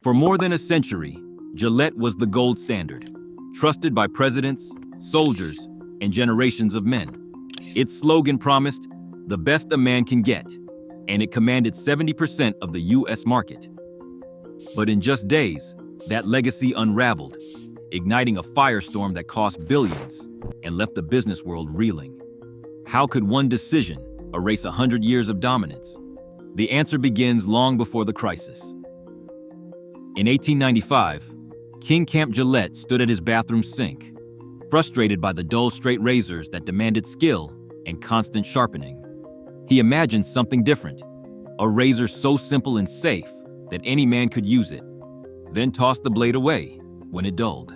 For more than a century, Gillette was the gold standard, trusted by presidents, soldiers, and generations of men. Its slogan promised, "The best a man can get," and it commanded 70% of the U.S. market. But in just days, that legacy unraveled, igniting a firestorm that cost billions and left the business world reeling. How could one decision erase 100 years of dominance? The answer begins long before the crisis. In 1895, King Camp Gillette stood at his bathroom sink, frustrated by the dull straight razors that demanded skill and constant sharpening. He imagined something different, a razor so simple and safe that any man could use it, then tossed the blade away when it dulled.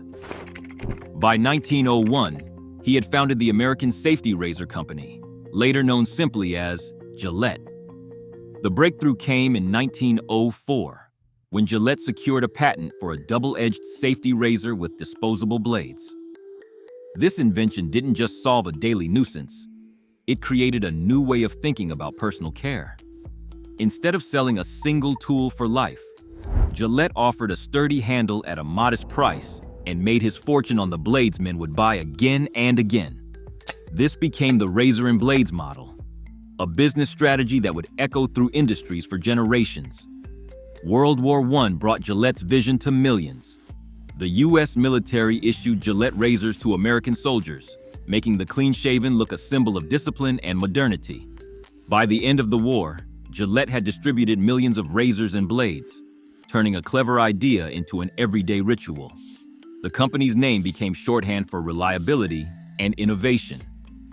By 1901, he had founded the American Safety Razor Company, later known simply as Gillette. The breakthrough came in 1904, when Gillette secured a patent for a double-edged safety razor with disposable blades. This invention didn't just solve a daily nuisance, it created a new way of thinking about personal care. Instead of selling a single tool for life, Gillette offered a sturdy handle at a modest price and made his fortune on the blades men would buy again and again. This became the razor and blades model, a business strategy that would echo through industries for generations. World War I brought Gillette's vision to millions. The U.S. military issued Gillette razors to American soldiers, making the clean-shaven look a symbol of discipline and modernity. By the end of the war, Gillette had distributed millions of razors and blades, turning a clever idea into an everyday ritual. The company's name became shorthand for reliability and innovation,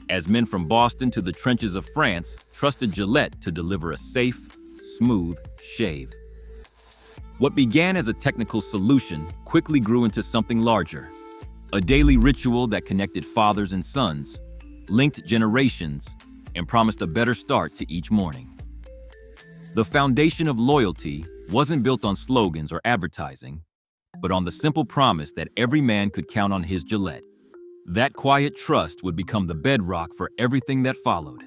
as men from Boston to the trenches of France trusted Gillette to deliver a safe, smooth shave. What began as a technical solution quickly grew into something larger, a daily ritual that connected fathers and sons, linked generations, and promised a better start to each morning. The foundation of loyalty wasn't built on slogans or advertising, but on the simple promise that every man could count on his Gillette. That quiet trust would become the bedrock for everything that followed.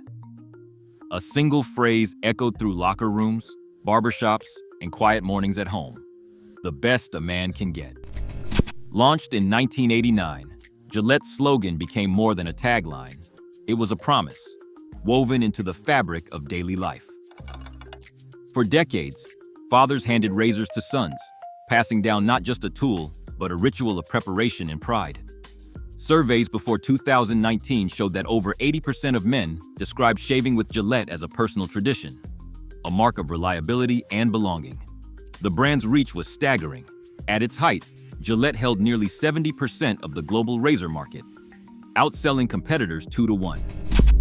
A single phrase echoed through locker rooms, barbershops, and quiet mornings at home: "The best a man can get." Launched in 1989, Gillette's slogan became more than a tagline. It was a promise, woven into the fabric of daily life. For decades, fathers handed razors to sons, passing down not just a tool, but a ritual of preparation and pride. Surveys before 2019 showed that over 80% of men described shaving with Gillette as a personal tradition, a mark of reliability and belonging. The brand's reach was staggering. At its height, Gillette held nearly 70% of the global razor market, outselling competitors 2-1.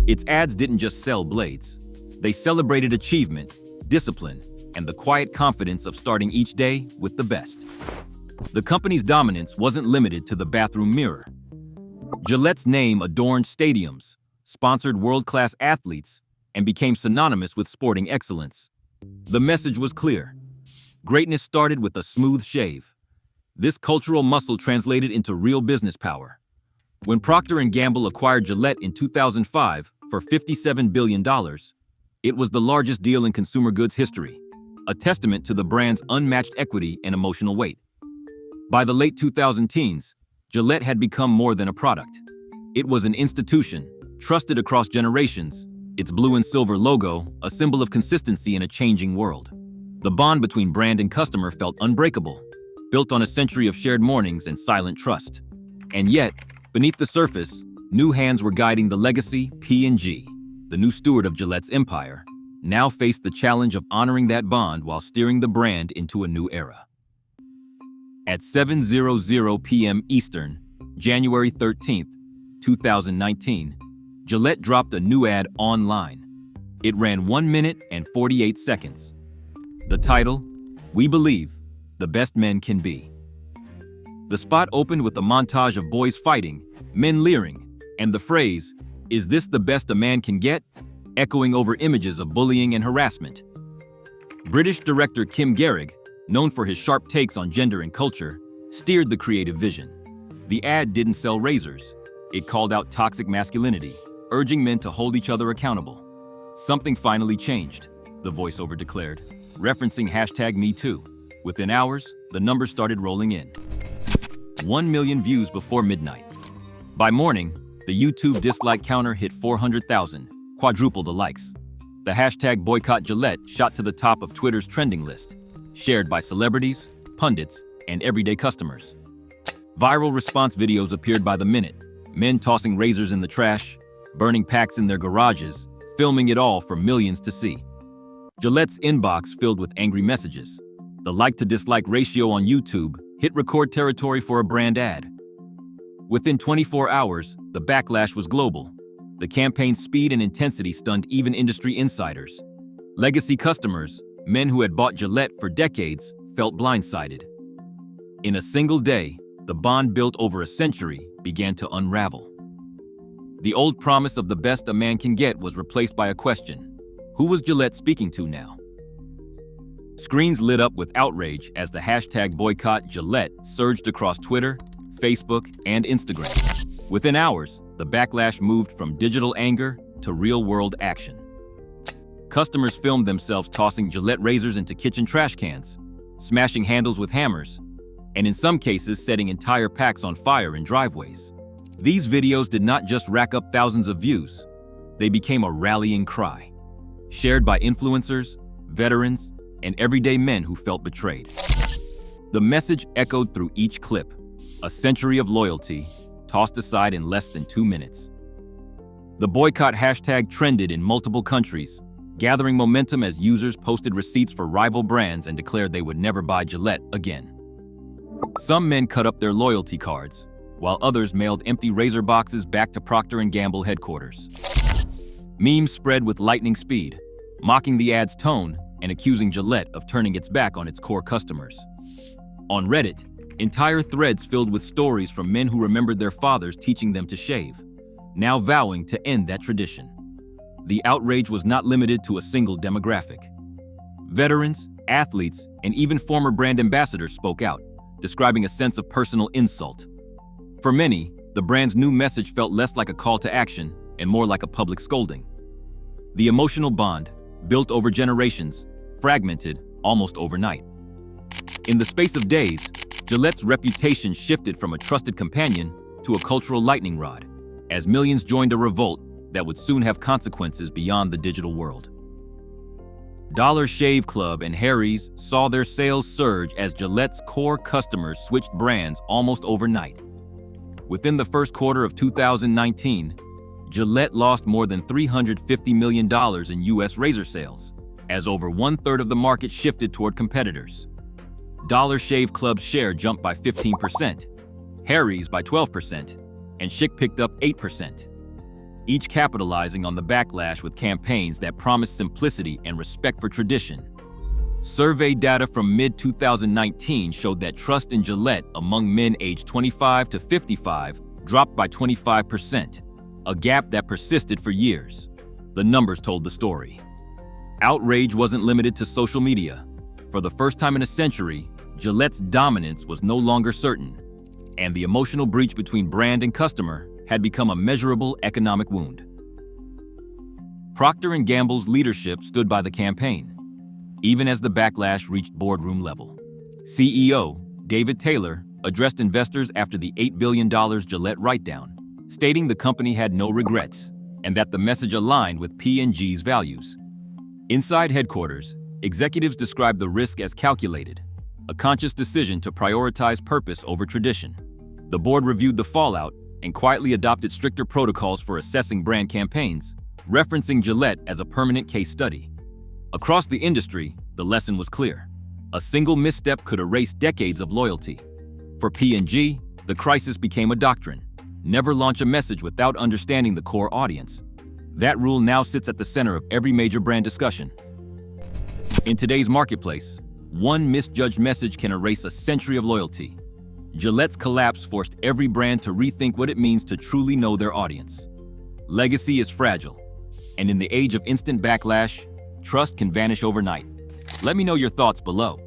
Its ads didn't just sell blades. They celebrated achievement, discipline, and the quiet confidence of starting each day with the best. The company's dominance wasn't limited to the bathroom mirror. Gillette's name adorned stadiums, sponsored world-class athletes, and became synonymous with sporting excellence. The message was clear. Greatness started with a smooth shave. This cultural muscle translated into real business power. When Procter & Gamble acquired Gillette in 2005 for $57 billion, it was the largest deal in consumer goods history, a testament to the brand's unmatched equity and emotional weight. By the late 2010s, Gillette had become more than a product. It was an institution, trusted across generations, its blue and silver logo a symbol of consistency in a changing world. The bond between brand and customer felt unbreakable, built on a century of shared mornings and silent trust. And yet, beneath the surface, new hands were guiding the legacy. P&G, the new steward of Gillette's empire, now faced the challenge of honoring that bond while steering the brand into a new era. At 7:00 p.m. Eastern, January 13, 2019, Gillette dropped a new ad online. It ran 1 minute and 48 seconds. The title, "We Believe, the Best Men Can Be." The spot opened with a montage of boys fighting, men leering, and the phrase, "Is this the best a man can get?" echoing over images of bullying and harassment. British director Kim Garrick, known for his sharp takes on gender and culture, steered the creative vision. The ad didn't sell razors. It called out toxic masculinity, urging men to hold each other accountable. "Something finally changed," the voiceover declared, referencing #MeToo. Within hours, the numbers started rolling in. 1 million views before midnight. By morning, the YouTube dislike counter hit 400,000, quadruple the likes. The hashtag boycott Gillette shot to the top of Twitter's trending list, shared by celebrities, pundits, and everyday customers. Viral response videos appeared by the minute, men tossing razors in the trash, burning packs in their garages, filming it all for millions to see. Gillette's inbox filled with angry messages. The like-to-dislike ratio on YouTube hit record territory for a brand ad. Within 24 hours, the backlash was global. The campaign's speed and intensity stunned even industry insiders. Legacy customers, men who had bought Gillette for decades, felt blindsided. In a single day, the bond built over a century began to unravel. The old promise of the best a man can get was replaced by a question. Who was Gillette speaking to now? Screens lit up with outrage as the hashtag boycott Gillette surged across Twitter, Facebook, and Instagram. Within hours, the backlash moved from digital anger to real-world action. Customers filmed themselves tossing Gillette razors into kitchen trash cans, smashing handles with hammers, and in some cases setting entire packs on fire in driveways. These videos did not just rack up thousands of views, they became a rallying cry, shared by influencers, veterans, and everyday men who felt betrayed. The message echoed through each clip, a century of loyalty, tossed aside in less than 2 minutes. The boycott hashtag trended in multiple countries, gathering momentum as users posted receipts for rival brands and declared they would never buy Gillette again. Some men cut up their loyalty cards, while others mailed empty razor boxes back to Procter & Gamble headquarters. Memes spread with lightning speed, mocking the ad's tone and accusing Gillette of turning its back on its core customers. On Reddit, entire threads filled with stories from men who remembered their fathers teaching them to shave, now vowing to end that tradition. The outrage was not limited to a single demographic. Veterans, athletes, and even former brand ambassadors spoke out, describing a sense of personal insult. For many, the brand's new message felt less like a call to action and more like a public scolding. The emotional bond, built over generations, fragmented almost overnight. In the space of days, Gillette's reputation shifted from a trusted companion to a cultural lightning rod, as millions joined a revolt that would soon have consequences beyond the digital world. Dollar Shave Club and Harry's saw their sales surge as Gillette's core customers switched brands almost overnight. Within the first quarter of 2019, Gillette lost more than $350 million in U.S. razor sales, as over 1/3 of the market shifted toward competitors. Dollar Shave Club's share jumped by 15%, Harry's by 12%, and Schick picked up 8%, each capitalizing on the backlash with campaigns that promised simplicity and respect for tradition. Survey data from mid-2019 showed that trust in Gillette among men aged 25 to 55 dropped by 25%, a gap that persisted for years. The numbers told the story. Outrage wasn't limited to social media. For the first time in a century, Gillette's dominance was no longer certain, and the emotional breach between brand and customer had become a measurable economic wound. Procter & Gamble's leadership stood by the campaign, even as the backlash reached boardroom level. CEO David Taylor addressed investors after the $8 billion Gillette write-down, stating the company had no regrets and that the message aligned with P&G's values. Inside headquarters, executives described the risk as calculated, a conscious decision to prioritize purpose over tradition. The board reviewed the fallout and quietly adopted stricter protocols for assessing brand campaigns, referencing Gillette as a permanent case study. Across the industry, the lesson was clear. A single misstep could erase decades of loyalty. For P&G, the crisis became a doctrine. Never launch a message without understanding the core audience. That rule now sits at the center of every major brand discussion. In today's marketplace, one misjudged message can erase a century of loyalty. Gillette's collapse forced every brand to rethink what it means to truly know their audience. Legacy is fragile, and in the age of instant backlash, trust can vanish overnight. Let me know your thoughts below.